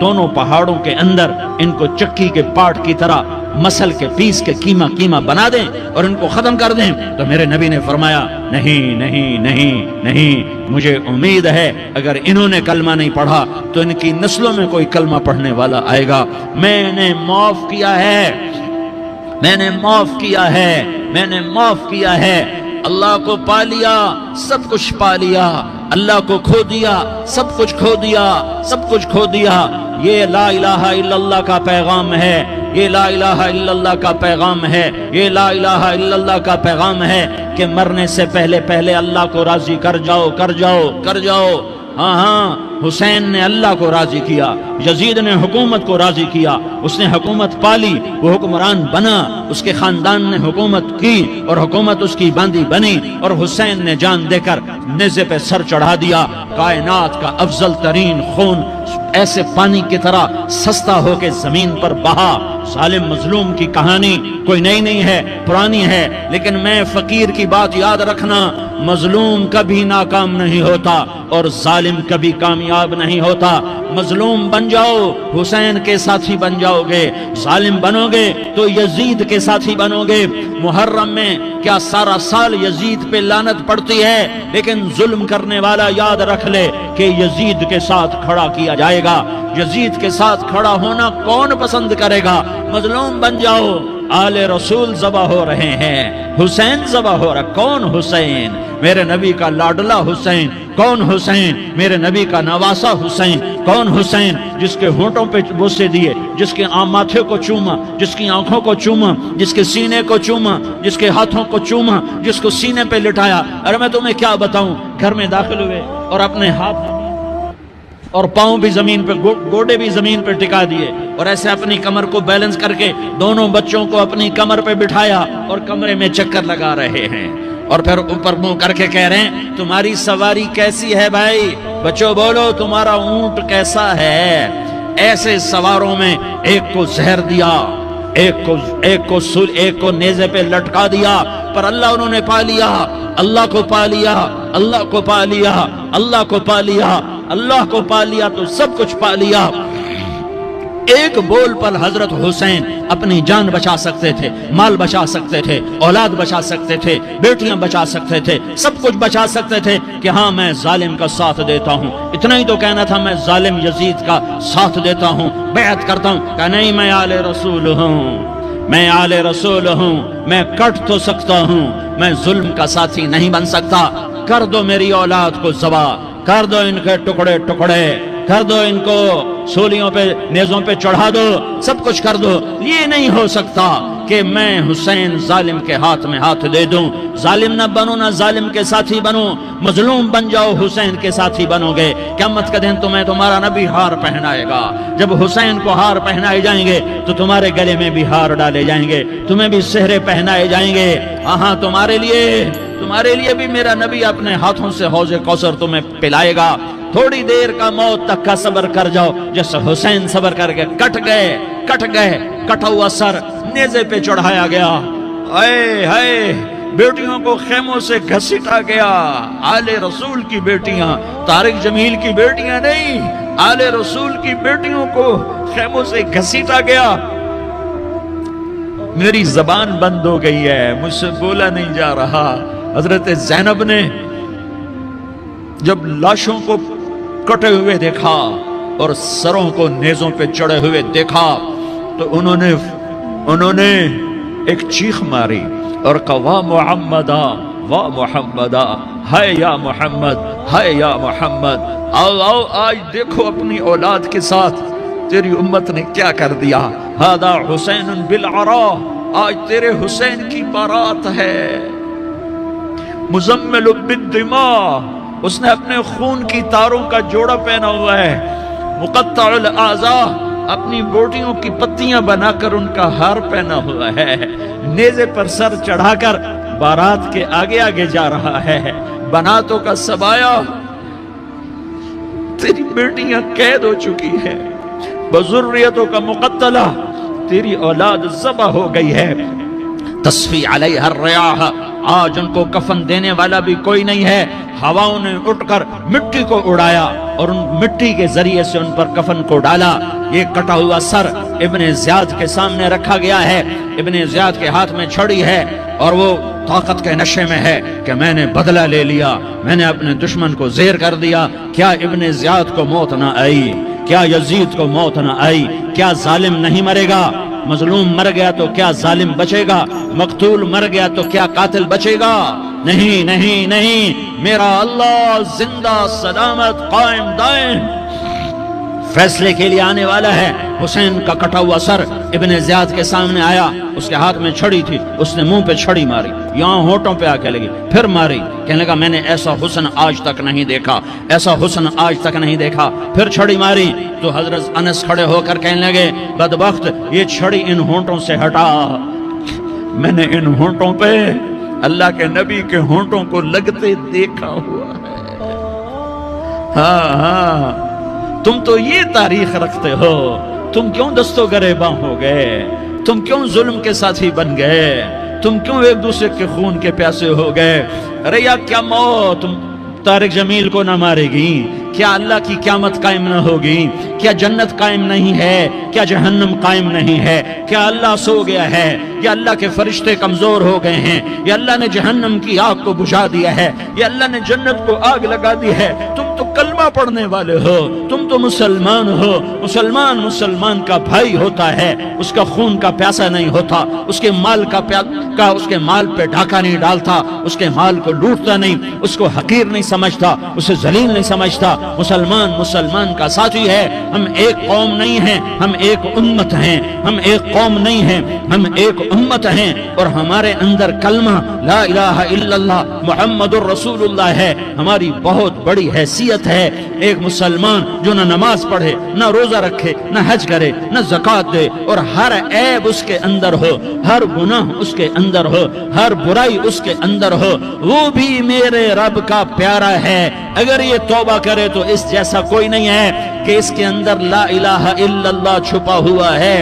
دونوں پہاڑوں کے اندر ان کو چکی کے پاٹ کی طرح مسل کے پیس کے کیما کیما بنا دیں اور ان کو ختم کر دیں. تو میرے نبی نے فرمایا نہیں نہیں نہیں نہیں، مجھے امید ہے اگر انہوں نے کلمہ نہیں پڑھا تو ان کی نسلوں میں کوئی کلمہ پڑھنے والا آئے گا. میں نے معاف کیا ہے، میں نے معاف کیا ہے، میں نے معاف کیا ہے. اللہ کو پا لیا سب کچھ پا لیا، اللہ کو کھو دیا سب کچھ کھو دیا، سب کچھ کھو دیا. یہ لا الہ الا اللہ کا پیغام ہے، یہ لا الہ الا اللہ کا پیغام ہے، یہ لا الہ الا اللہ کا پیغام ہے کہ مرنے سے پہلے پہلے اللہ کو راضی کر جاؤ کر جاؤ کر جاؤ. ہاں ہاں، حسین نے اللہ کو راضی کیا، یزید نے حکومت کو راضی کیا، اس نے حکومت پالی، وہ حکمران بنا، اس کے خاندان نے حکومت کی اور حکومت اس کی باندھی بنی، اور حسین نے جان دے کر نیزے پہ سر چڑھا دیا. کائنات کا افضل ترین خون ایسے پانی کی طرح سستا ہو کے زمین پر بہا. ظالم مظلوم کی کہانی کوئی نئی نہیں ہے، پرانی ہے، لیکن میں فقیر کی بات یاد رکھنا، مظلوم کبھی ناکام نہیں ہوتا اور ظالم کبھی کامیاب نہیں ہوتا. مظلوم بن جاؤ حسین کے ساتھی بن جاؤ گے، ظالم بنو گے تو یزید کے ساتھی بنو گے. محرم میں کیا سارا سال یزید پہ لعنت پڑتی ہے، لیکن ظلم کرنے والا یاد رکھ لے کہ یزید کے ساتھ کھڑا کیا جائے گا. یزید کے ساتھ کھڑا ہونا کون پسند کرے گا؟ مظلوم بن جاؤ. آل رسول ذبح ہو رہے ہیں، حسین ذبح ہو رہا. کون حسین؟ میرے نبی کا لاڈلا حسین. کون حسین؟ میرے نبی کا نواسا حسین. کون حسین؟ جس کے ہونٹوں پہ بوسے دیے، جس کے ماتھے کو چوما، جس کی آنکھوں کو چوما، جس کے سینے کو چوما، جس کے ہاتھوں کو چوما، جس کو سینے پہ لٹایا. ارے میں تمہیں کیا بتاؤں، گھر میں داخل ہوئے اور اپنے ہاتھ اور پاؤں بھی زمین پہ، گوڑے بھی زمین پہ ٹکا دیے، اور ایسے اپنی کمر کو بیلنس کر کے دونوں بچوں کو اپنی کمر پہ بٹھایا اور کمرے میں چکر لگا رہے ہیں، اور پھر اوپر منہ کر کے کہہ رہے ہیں تمہاری سواری کیسی ہے بھائی؟ بچوں بولو تمہارا اونٹ کیسا ہے؟ ایسے سواروں میں ایک کو زہر دیا، ایک کو نیزے پہ لٹکا دیا، پر اللہ انہوں نے پا لیا، اللہ کو پا لیا، اللہ کو پا لیا، اللہ کو پا لیا، اللہ کو پا لیا تو سب کچھ پا لیا. ایک بول پر حضرت حسین اپنی جان بچا سکتے تھے، مال بچا سکتے تھے، اولاد بچا سکتے تھے، بیٹیاں بچا سکتے تھے، سب کچھ بچا سکتے تھے کہ ہاں میں ظالم کا ساتھ دیتا ہوں. اتنا ہی تو کہنا تھا میں ظالم یزید کا ساتھ دیتا ہوں، بیعت کرتا ہوں. کہ نہیں، میں آل رسول ہوں، میں آل رسول ہوں، میں کٹ تو سکتا ہوں، میں ظلم کا ساتھی نہیں بن سکتا. کر دو میری اولاد کو ذبح، کر دو ان کے ٹکڑے ٹکڑے، کر دو ان کو سولیوں پہ نیزوں پہ چڑھا دو، سب کچھ کر دو. یہ نہیں ہو سکتا کہ میں حسین ظالم کے ہاتھ میں ہاتھ دے دوں. ظالم نہ بنو، نہ ظالم کے ساتھی بنو، مظلوم بن جاؤ، حسین کے ساتھی بنو گے. قیامت کا دن تمہیں تمہارا نبی ہار پہنائے گا. جب حسین کو ہار پہنائے جائیں گے تو تمہارے گلے میں بھی ہار ڈالے جائیں گے، تمہیں بھی سہرے پہنائے جائیں گے. ہاں تمہارے لیے بھی میرا نبی اپنے ہاتھوں سے حوض کوثر تمہیں پلائے گا. تھوڑی دیر کا موت تک کا صبر کر جاؤ، جیسے حسین صبر کر کے کٹ گئے، کٹا ہوا سر نیزے پہ چڑھایا گیا. اے ہائے، بیٹیوں کو خیموں سے گھسیٹا گیا. آل رسول کی بیٹیاں، طارق جمیل کی بیٹیاں نہیں، آل رسول کی بیٹیوں کو خیموں سے گھسیٹا گیا. میری زبان بند ہو گئی ہے، مجھ سے بولا نہیں جا رہا. حضرت زینب نے جب لاشوں کو کٹے ہوئے دیکھا اور سروں کو نیزوں پہ چڑھے ہوئے دیکھا تو انہوں نے ایک چیخ ماری اور کہا واہ محمدہ، واہ محمدہ، ہائے یا محمد، ہائے یا محمد. آؤ آج دیکھو اپنی اولاد کے ساتھ تیری امت نے کیا کر دیا. ہذا حسین بالعراء، آج تیرے حسین کی بارات ہے. مزمل بالدماء، اس نے اپنے خون کی تاروں کا جوڑا پہنا ہوا ہے. مقطع الاعضاء، اپنی بوٹیوں کی پتیاں بنا کر ان کا ہار پہنا ہوا ہے. نیزے پر سر چڑھا کر بارات کے آگے آگے جا رہا ہے. بناتوں کا سبایا، تیری بیٹیاں قید ہو چکی ہے. بذریتوں کا مقتلہ، تیری اولاد ذبح ہو گئی ہے. تصفی علیہ الریاح، آج ان کو کفن دینے والا بھی کوئی نہیں ہے۔ ہواؤں نے اٹھ کر مٹی کو اڑایا اور ان مٹی کے ذریعے سے ان پر کفن کو ڈالا۔ یہ کٹا ہوا سر ابن زیاد کے سامنے رکھا گیا ہے۔ ابن زیاد کے ہاتھ میں چھڑی ہے اور وہ طاقت کے نشے میں ہے کہ میں نے بدلہ لے لیا، میں نے اپنے دشمن کو زیر کر دیا۔ کیا ابن زیاد کو موت نہ آئی؟ کیا یزید کو موت نہ آئی؟ کیا ظالم نہیں مرے گا؟ مظلوم مر گیا تو کیا ظالم بچے گا؟ مقتول مر گیا تو کیا قاتل بچے گا؟ نہیں نہیں نہیں، میرا اللہ زندہ سلامت قائم دائم فیصلے کے لیے آنے والا ہے۔ حسین کا کٹا ہوا سر ابن زیاد کے سامنے آیا، اس کے ہاتھ میں چھڑی تھی، اس نے منہ پہ چھڑی ماری، یہاں ہونٹوں پہ آ کے لگی، پھر ماری، کہنے لگا میں نے ایسا حسن آج تک نہیں دیکھا، ایسا حسن آج تک نہیں دیکھا، پھر چھڑی ماری تو حضرت انس کھڑے ہو کر کہنے لگے بدبخت یہ چھڑی ان ہونٹوں سے ہٹا، میں نے ان ہونٹوں پہ اللہ کے نبی کے ہونٹوں کو لگتے دیکھا ہوا ہے۔ ہاں ہاں، تم تو یہ تاریخ رکھتے ہو، تم کیوں دستو گریباں ہو گئے؟ تم کیوں ظلم کے ساتھی بن گئے؟ تم کیوں ایک دوسرے کے خون کے پیاسے ہو گئے؟ ارے یا کیا موت طارق جمیل کو نہ مارے گی؟ کیا اللہ کی قیامت قائم نہ ہوگی؟ کیا جنت قائم نہیں ہے؟ کیا جہنم قائم نہیں ہے؟ کیا اللہ سو گیا ہے؟ یا اللہ کے فرشتے کمزور ہو گئے ہیں؟ یا اللہ نے جہنم کی آگ کو بجھا دیا ہے؟ یا اللہ نے جنت کو آگ لگا دی ہے؟ تم تو کلمہ پڑھنے والے ہو، تم تو مسلمان ہو۔ مسلمان مسلمان کا بھائی ہوتا ہے، اس کا خون کا پیاسا نہیں ہوتا، اس کے مال اس کے مال پہ ڈھاکہ نہیں ڈالتا، اس کے مال کو لوٹتا نہیں، اس کو حقیر نہیں سمجھتا، اسے ذلیل نہیں سمجھتا۔ مسلمان مسلمان کا ساتھی ہے۔ ہم ایک قوم نہیں ہیں، ہم ایک امت ہیں، ہم ایک قوم نہیں ہیں، ہم ایک امت ہیں، اور ہمارے اندر کلمہ لا الہ الا اللہ محمد الرسول اللہ ہے۔ ہماری بہت بڑی حیثیت ہے۔ ایک مسلمان جو نہ نماز پڑھے، نہ روزہ رکھے، نہ حج کرے، نہ زکوٰۃ دے، اور ہر عیب اس کے اندر ہو، ہر گناہ اس کے اندر ہو، ہر برائی اس کے اندر ہو، وہ بھی میرے رب کا پیارا ہے۔ اگر یہ توبہ کرے تو اس جیسا کوئی نہیں ہے کہ اس کے اندر لا الہ الا اللہ چھپا ہوا ہے۔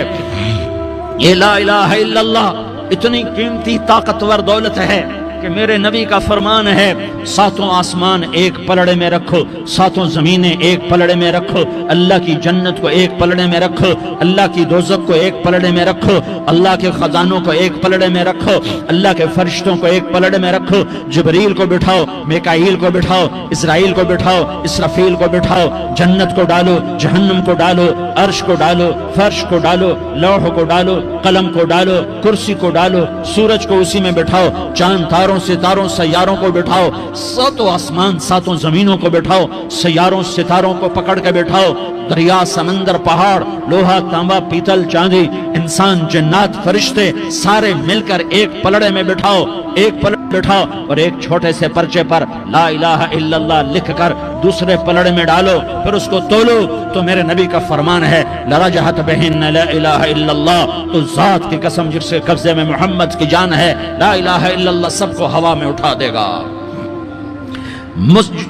یہ لا الہ الا اللہ اتنی قیمتی طاقتور دولت ہے کہ میرے نبی کا فرمان ہے ساتوں آسمان ایک پلڑے میں رکھو، ساتوں زمینیں ایک پلڑے میں رکھو، اللہ کی جنت کو ایک پلڑے میں رکھو، اللہ کی دوزخ کو ایک پلڑے میں رکھو، اللہ کے خزانوں کو ایک پلڑے میں رکھو، اللہ کے فرشتوں کو ایک پلڑے میں رکھو، جبریل کو بٹھاؤ، میکائیل کو بٹھاؤ، اسرائیل کو بٹھاؤ، اسرافیل کو بٹھاؤ، جنت کو ڈالو، جہنم کو ڈالو، عرش کو ڈالو، فرش کو ڈالو، لوح کو ڈالو، قلم کو ڈالو، کرسی کو ڈالو، سورج کو اسی میں بٹھاؤ، چاند تاروں ستاروں سیاروں کو بٹھاؤ، ساتوں آسمان ساتوں زمینوں کو بٹھاؤ، سیاروں ستاروں کو پکڑ کے بٹھاؤ، دریا سمندر پہاڑ لوہا تانبا پیتل چاندی انسان جنات فرشتے سارے مل کر ایک پلڑے میں بٹھاؤ، ایک پلڑے بٹھاؤ، اور ایک چھوٹے سے پرچے پر لا الہ الا اللہ لکھ کر دوسرے پلڑے میں ڈالو، پھر اس کو تولو تو میرے نبی کا فرمان ہے لرجحت بہن لا الہ الا اللہ، تو ذات کی قسم جس کے قبضے میں محمد کی جان ہے، لا الہ الا اللہ سب کو ہوا میں اٹھا دے گا۔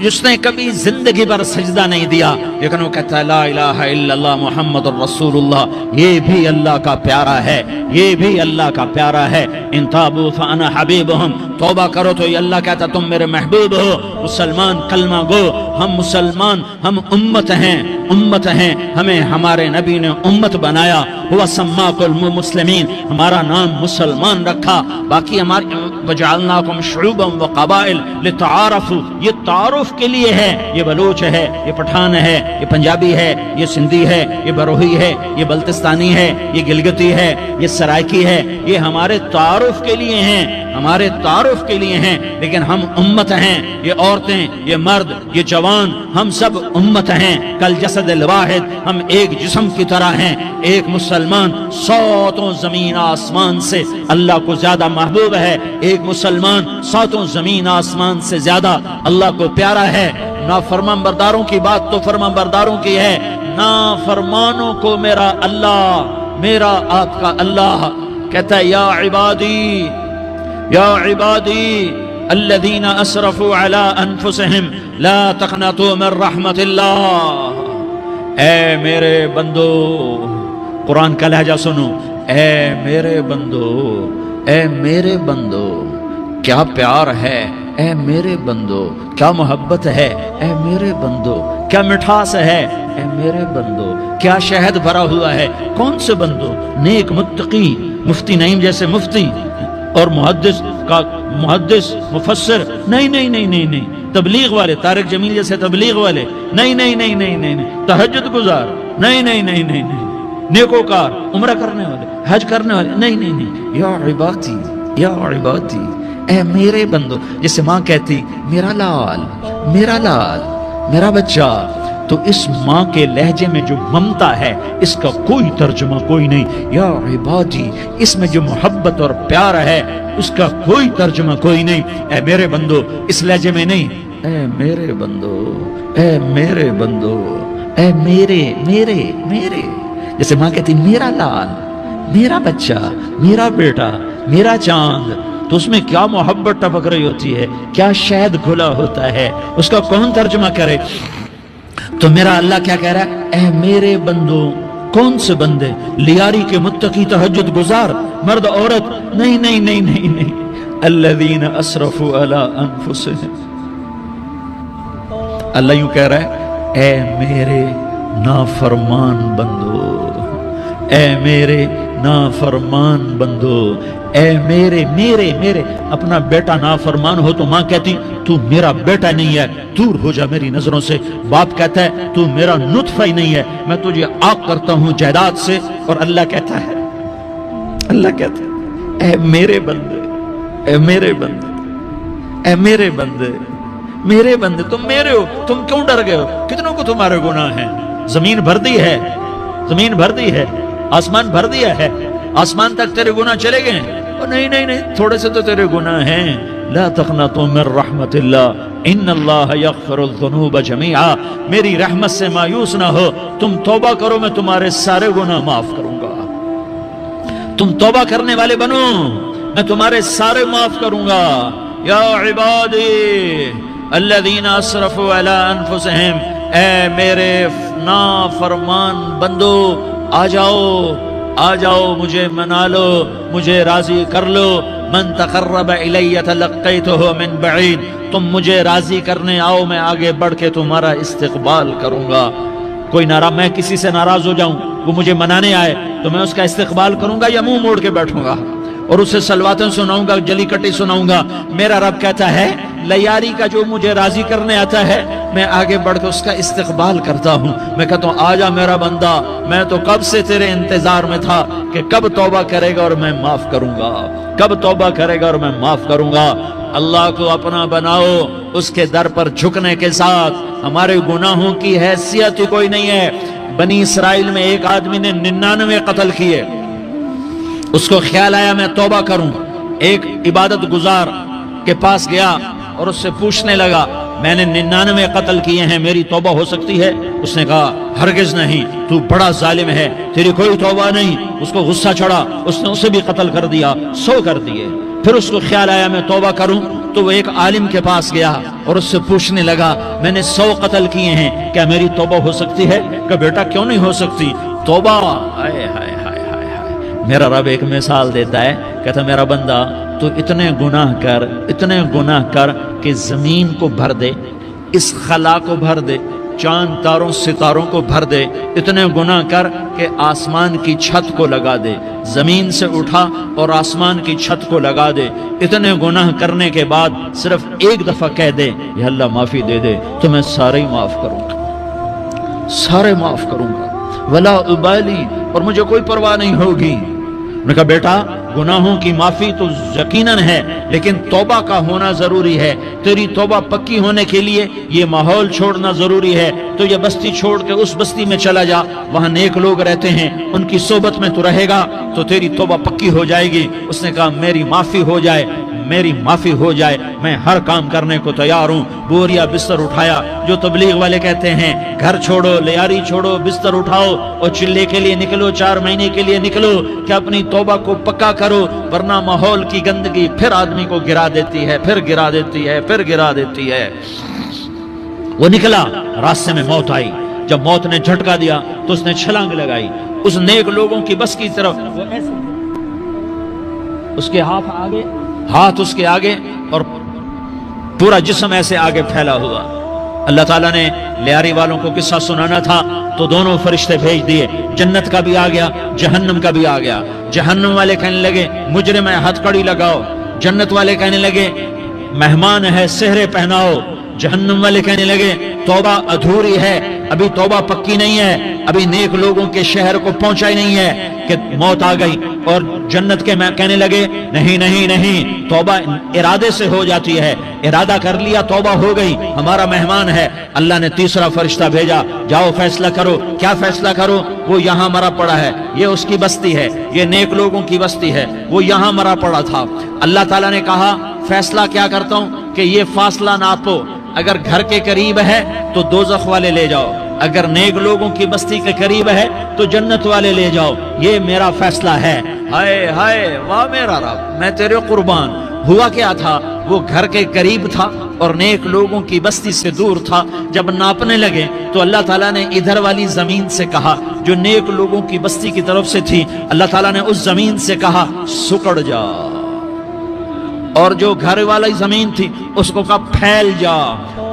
جس نے کبھی زندگی پر سجدہ نہیں دیا لیکن وہ کہتا ہے لا الہ الا اللہ محمد الرسول اللہ، یہ بھی اللہ کا پیارا ہے، یہ بھی اللہ کا پیارا ہے۔ ان تابوا فانا حبیبہم، توبہ کرو تو یہ اللہ کہتا تم میرے محبوب ہو۔ مسلمان کلمہ گو، ہم مسلمان، ہم امت ہیں، امت ہیں، ہمیں ہمارے نبی نے امت بنایا، ہوا سماکم المسلمین، ہمارا نام مسلمان رکھا، باقی ہمارے وجعلناکم شعوبا وقبائل لتعارفوا، یہ تعارف کے لیے ہے، یہ بلوچ ہے، یہ پٹھان ہے، یہ پنجابی ہے، یہ سندھی ہے، یہ بروہی ہے، یہ بلتستانی ہے، یہ گلگتی ہے، یہ سرائکی ہے، یہ ہمارے تعارف کے لیے ہیں، ہمارے تعارف کے لیے ہیں، لیکن ہم امت ہیں، یہ عورتیں، یہ مرد، یہ جوان، ہم سب امت ہیں، کل جسد الواحد، ہم ایک جسم کی طرح ہیں۔ ایک مسلمان ساتوں زمین آسمان سے اللہ کو زیادہ محبوب ہے، ایک مسلمان ساتوں زمین آسمان سے زیادہ اللہ کو پیارا ہے۔ نافرمان برداروں کی بات تو فرمان برداروں کی ہے، نافرمانوں کو میرا اللہ، میرا آپ کا اللہ کہتا ہے یا عبادی، یا عبادی الذین اسرفوا علی انفسہم لا تقنطوا من رحمت اللہ، اے میرے بندو، قرآن کا لہجہ سنو، اے میرے بندو، اے میرے بندو، کیا پیار ہے اے میرے بندو، کیا محبت ہے اے میرے بندو، کیا مٹھاس ہے اے میرے بندو، کیا شہد بھرا ہوا ہے۔ کون سے بندو؟ نیک متقی، مفتی نعیم جیسے مفتی اور محدث مفسر، نہیں نہیں نہیں نہیں نہیں، تبلیغ والے، طارق جمیل جیسے تبلیغ والے، نہیں نہیں نہیں نہیں نہیں، تہجد گزار، نہیں نہیں نہیں نہیں نہیں، نیکوکار، عمرہ کرنے والے، حج کرنے والے، نہیں نہیں نہیں، یا عبادی یا عبادی، اے میرے بندو، جسے ماں کہتی میرا لال میرا لال میرا بچہ، تو اس ماں کے لہجے میں جو ممتا ہے اس کا کوئی ترجمہ کوئی نہیں۔ یا عبادی، اس میں جو محبت اور پیار ہے اس کا کوئی ترجمہ کوئی نہیں۔ اے میرے بندو، اس لہجے میں نہیں، اے میرے بندو اے میرے بندو اے میرے میرے میرے، جیسے ماں کہتی میرا لال میرا بچہ میرا بیٹا میرا چاند، تو اس میں کیا محبت ٹپک رہی ہوتی ہے، کیا شہد کھلا ہوتا ہے، اس کا کون ترجمہ کرے؟ تو میرا اللہ کیا کہہ رہا ہے؟ اے میرے بندو، کون سے بندے؟ لیاری کے متقی، تہجد گزار، مرد عورت، نہیں نہیں نہیں نہیں نہیں، الذین اسرفوا علی انفسہم۔ اللہ یوں کہہ رہا ہے اے میرے نافرمان بندو، اے میرے نافرمان بندو، اے میرے میرے میرے۔ اپنا بیٹا نافرمان ہو تو ماں کہتی تو میرا بیٹا نہیں ہے، دور ہو جا میری نظروں سے۔ باپ کہتا ہے تو میرا نطفہ ہی نہیں ہے، میں تجھے عاق کرتا ہوں جائیداد سے۔ اور اللہ کہتا ہے اے میرے بندے اے میرے بندے اے میرے بندے میرے بندے، تم میرے ہو، تم کیوں ڈر گئے ہو؟ کتنوں کو تمہارے گناہ ہیں؟ زمین بھر دی ہے، زمین بھر دی ہے، آسمان بھر دیا ہے، آسمان تک تیرے گناہ چلے گئے ہیں؟ نہیں نہیں نہیں، تھوڑے سے تو تیرے گناہ ہیں۔ لا تقنطوا من رحمت اللہ ان اللہ یغفر الذنوب جميعا، میری رحمت سے مایوس نہ ہو، تم توبہ کرو میں تمہارے سارے گناہ معاف کروں گا۔ تم توبہ کرنے والے بنو، میں تمہارے سارے معاف کروں گا۔ یا عبادی الذین اسرفوا علی انفسہم، اے میرے نافرمان بندو، آ جاؤ مجھے منا لو، مجھے راضی کر لو۔ من تقرب الی تلقیتہ من بعید، تم مجھے راضی کرنے آؤ، میں آگے بڑھ کے تمہارا استقبال کروں گا۔ کوئی ناراض، میں کسی سے ناراض ہو جاؤں، وہ مجھے منانے آئے تو میں اس کا استقبال کروں گا یا منہ موڑ کے بیٹھوں گا اور اسے سلواتیں سناؤں گا، جلی کٹی سناؤں گا؟ میرا رب کہتا ہے لیاری کا جو مجھے راضی کرنے آتا ہے میں آگے بڑھ کے اس کا استقبال کرتا ہوں۔ میں کہتا ہوں آجا میرا بندہ، میں تو کب سے تیرے انتظار میں تھا کہ کب توبہ کرے گا اور میں معاف کروں گا، کب توبہ کرے گا اور میں معاف کروں گا۔ اللہ کو اپنا بناؤ، اس کے در پر جھکنے کے ساتھ۔ ہمارے گناہوں کی حیثیت ہی کوئی نہیں ہے۔ بنی اسرائیل میں ایک آدمی نے 99 قتل کیے، اس کو خیال آیا میں توبہ کروں، ایک عبادت گزار کے پاس گیا اور اس سے پوچھنے لگا میں نے 99 قتل کیے ہیں، میری توبہ ہو سکتی ہے؟ اس نے کہا ہرگز نہیں، تو بڑا ظالم ہے، تیری کوئی توبہ نہیں۔ اس کو غصہ چڑھا، اس نے اسے بھی قتل کر دیا، 100 کر دیے۔ پھر اس کو خیال آیا میں توبہ کروں، تو وہ ایک عالم کے پاس گیا اور اس سے پوچھنے لگا میں نے 100 قتل کیے ہیں، کیا میری توبہ ہو سکتی ہے؟ کہ بیٹا کیوں نہیں ہو سکتی توبہ؟ آئے ہائے ہائے ہائے ہائے۔ میرا رب ایک مثال دیتا ہے، کہتا میرا بندہ تو اتنے گناہ کر کہ زمین کو بھر دے، اس خلا کو بھر دے، چاند تاروں ستاروں کو بھر دے، اتنے گناہ کر کہ آسمان کی چھت کو لگا دے، زمین سے اٹھا اور آسمان کی چھت کو لگا دے۔ اتنے گناہ کرنے کے بعد صرف ایک دفعہ کہہ دے یا اللہ معافی دے دے تو میں سارے معاف کروں گا، سارے معاف کروں گا، ولا ابالی، اور مجھے کوئی پرواہ نہیں ہوگی۔ میں نے کہا بیٹا گناہوں کی معافی تو یقیناً ہے لیکن توبہ کا ہونا ضروری ہے۔ تیری توبہ پکی ہونے کے لیے یہ ماحول چھوڑنا ضروری ہے۔ تو یہ بستی چھوڑ کے اس بستی میں چلا جا، وہاں نیک لوگ رہتے ہیں، ان کی صحبت میں تو رہے گا تو تیری توبہ پکی ہو جائے گی۔ اس نے کہا میری معافی ہو جائے، میری معافی ہو جائے، میں ہر کام کرنے کو تیار ہوں۔ بوریا بستر اٹھایا، جو تبلیغ والے کہتے ہیں گھر چھوڑو، لیاری چھوڑو، بستر اٹھاؤ اور چلے کے لیے نکلو، 4 مہینے کے لیے نکلو کہ اپنی توبہ کو پکا کرو، ورنہ ماحول کی گندگی پھر آدمی کو گرا دیتی ہے، پھر گرا دیتی ہے، پھر گرا دیتی ہے۔ وہ نکلا، راستے میں موت آئی۔ جب موت نے جھٹکا دیا تو اس نے چھلانگ لگائی اس نیک لوگوں کی بس کی طرف، وہ ایسے اس کے ہاتھ آگے ہاتھ اس کے آگے اور پورا جسم ایسے آگے پھیلا ہوا۔ اللہ تعالیٰ نے لیاری والوں کو قصہ سنانا تھا تو دونوں فرشتے بھیج دیے، جنت کا بھی آ گیا، جہنم کا بھی آ گیا۔ جہنم والے کہنے لگے مجرم ہے ہتھ کڑی لگاؤ، جنت والے کہنے لگے مہمان ہے سہرے پہناؤ، جہنم والے کہنے لگے توبہ ادھوری ہے، ابھی توبہ پکی نہیں ہے، ابھی نیک لوگوں کے شہر کو پہنچا ہی نہیں ہے کہ موت آ گئی۔ اور جنت کے میں کہنے لگے نہیں نہیں نہیں، توبہ ارادے سے ہو جاتی ہے، ارادہ کر لیا توبہ ہو گئی، ہمارا مہمان ہے۔ اللہ نے تیسرا فرشتہ بھیجا، جاؤ فیصلہ کرو۔ کیا فیصلہ کرو؟ وہ یہاں مرا پڑا ہے، یہ اس کی بستی ہے، یہ نیک لوگوں کی بستی ہے، وہ یہاں مرا پڑا تھا۔ اللہ تعالیٰ نے کہا فیصلہ کیا کرتا ہوں کہ یہ فاصلہ ناپو، اگر گھر کے قریب ہے تو دوزخ والے لے جاؤ، اگر نیک لوگوں کی بستی کے قریب ہے تو جنت والے لے جاؤ، یہ میرا فیصلہ ہے۔ ہائے ہائے واہ میرا رب، میں تیرے قربان۔ ہوا کیا تھا؟ وہ گھر کے قریب تھا اور نیک لوگوں کی بستی سے دور تھا۔ جب ناپنے لگے تو اللہ تعالیٰ نے ادھر والی زمین سے کہا جو نیک لوگوں کی بستی کی طرف سے تھی، اللہ تعالیٰ نے اس زمین سے کہا سکڑ جا، اور جو گھر والی زمین تھی اس کو کہا پھیل جا،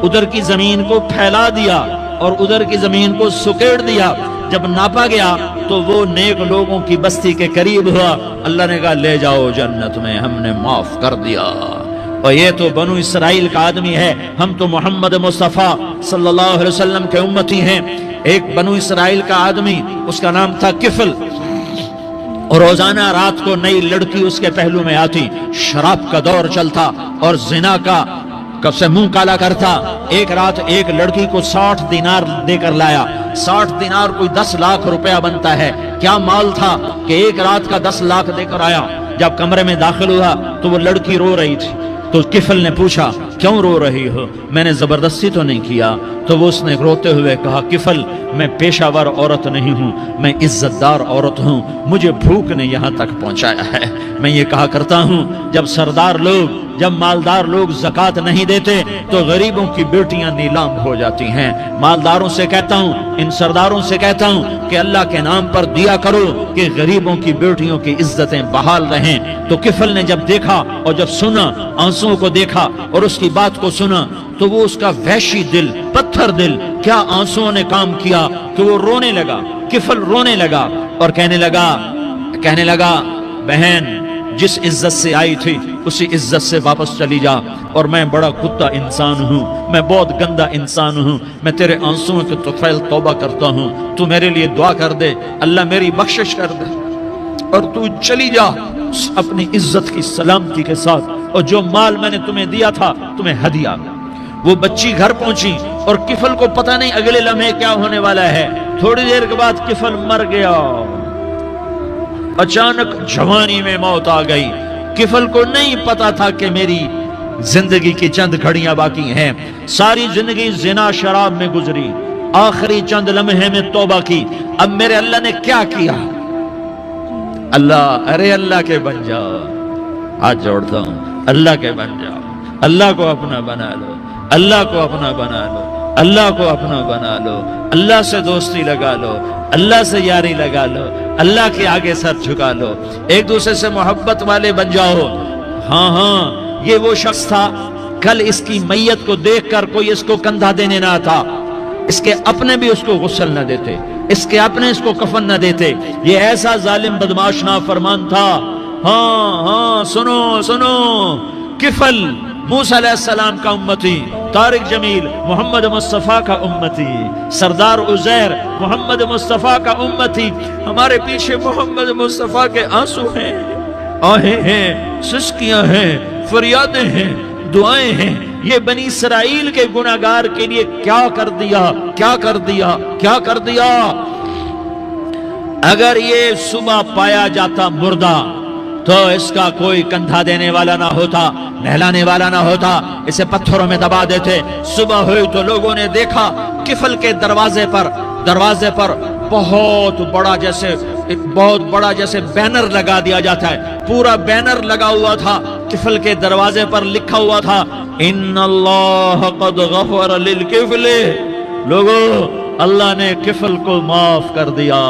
ادھر کی زمین کو پھیلا دیا اور ادھر کی زمین کو سکیڑ دیا۔ جب ناپا گیا تو وہ نیک لوگوں کی بستی کے قریب ہوا، اللہ نے کہا لے جاؤ جنت میں، ہم نے معاف کر دیا۔ اور یہ تو بنو اسرائیل کا آدمی ہے، ہم تو محمد مصطفیٰ صلی اللہ علیہ وسلم کے امتی ہیں۔ ایک بنو اسرائیل کا آدمی، اس کا نام تھا کفل، اور روزانہ رات کو نئی لڑکی اس کے پہلو میں آتی، شراب کا دور چلتا اور زنا کا سے منہ کالا کرتا۔ ایک رات ایک لڑکی کو 60 دینار دے کر لایا، 60 دینار کوئی 10 لاکھ روپیہ بنتا ہے۔ کیا مال تھا کہ ایک رات کا 10 لاکھ دے کر آیا۔ جب کمرے میں داخل ہوا تو وہ لڑکی رو رہی تھی، تو کفل نے پوچھا کیوں رو رہی ہو؟ میں نے زبردستی تو نہیں کیا۔ تو وہ اس نے روتے ہوئے کہا کفل میں پیشہ ور عورت نہیں ہوں، میں عزت دار عورت ہوں، مجھے بھوک نے یہاں تک پہنچایا ہے۔ میں یہ کہا کرتا ہوں جب سردار لوگ، جب مالدار لوگ زکوٰۃ نہیں دیتے تو غریبوں کی بیٹیاں نیلام ہو جاتی ہیں۔ مالداروں سے کہتا ہوں، ان سرداروں سے کہتا ہوں کہ اللہ کے نام پر دیا کرو کہ غریبوں کی بیٹیوں کی عزتیں بحال رہیں۔ تو کفل نے جب دیکھا اور جب سنا، آنسوؤں کو دیکھا اور اس کی بات کو سنا، تو وہ اس کا وحشی دل، پتھر دل، کیا آنسوؤں نے کام کیا کہ وہ رونے لگا۔ کفل رونے لگا اور کہنے لگا بہن جس عزت سے آئی تھی اسی عزت سے واپس چلی جا، اور میں بڑا کتا انسان ہوں، میں بہت گندا انسان ہوں، میں تیرے آنسوؤں کے طفیل توبہ کرتا ہوں، تو میرے لیے دعا کر دے، اللہ میری بخشش کر دے، اور تو چلی جا اپنی عزت کی سلامتی کے ساتھ، اور جو مال میں نے تمہیں دیا تھا تمہیں ہدیہ۔ وہ بچی گھر پہنچی اور کفل کو پتہ نہیں اگلے لمحے کیا ہونے والا ہے۔ تھوڑی دیر کے بعد کفل مر گیا، اچانک جوانی میں موت آ گئی۔ کفل کو نہیں پتا تھا کہ میری زندگی کی چند گھڑیاں باقی ہیں۔ ساری زندگی زنا شراب میں گزری، آخری چند لمحے میں توبہ کی۔ اب میرے اللہ نے کیا کیا؟ اللہ، ارے اللہ کے بن جاؤ، ہاتھ جوڑتا ہوں، اللہ کے بن جاؤ، اللہ کو اپنا بنا لو، اللہ کو اپنا بنا لو، اللہ کو اپنا بنا لو، اللہ سے دوستی لگا لو، اللہ سے یاری لگا لو، اللہ کے آگے سر جھکا لو، ایک دوسرے سے محبت والے بن جاؤ۔ ہاں یہ وہ شخص تھا، کل اس کی میت کو دیکھ کر کوئی اس کو کندھا دینے نہ آتا، اس کے اپنے بھی اس کو غسل نہ دیتے، اس کے اپنے اس کو کفن نہ دیتے۔ یہ ایسا ظالم بدماش نافرمان تھا۔ ہاں سنو، کفل موسیٰ علیہ السلام کا امتی، طارق جمیل محمد مصطفیٰ کا امتی، سردار عزیر محمد مصطفیٰ کا امتی۔ ہمارے پیچھے محمد مصطفیٰ کے آنسو ہیں، آہیں ہیں، سسکیاں ہیں، فریادیں ہیں، دعائیں ہیں۔ یہ بنی اسرائیل کے گناہگار کے لیے کیا کر دیا۔ اگر یہ صبح پایا جاتا مردہ تو اس کا کوئی کندھا دینے والا نہ ہوتا، نہلانے والا نہ ہوتا، اسے پتھروں میں دبا دیتے۔ صبح ہوئی تو لوگوں نے دیکھا کفل کے دروازے پر بہت بڑا جیسے بینر لگا دیا جاتا ہے، پورا بینر لگا ہوا تھا، کفل کے دروازے پر لکھا ہوا تھا ان اللہ قد غفر للکفل، لوگو اللہ نے کفل کو معاف کر دیا۔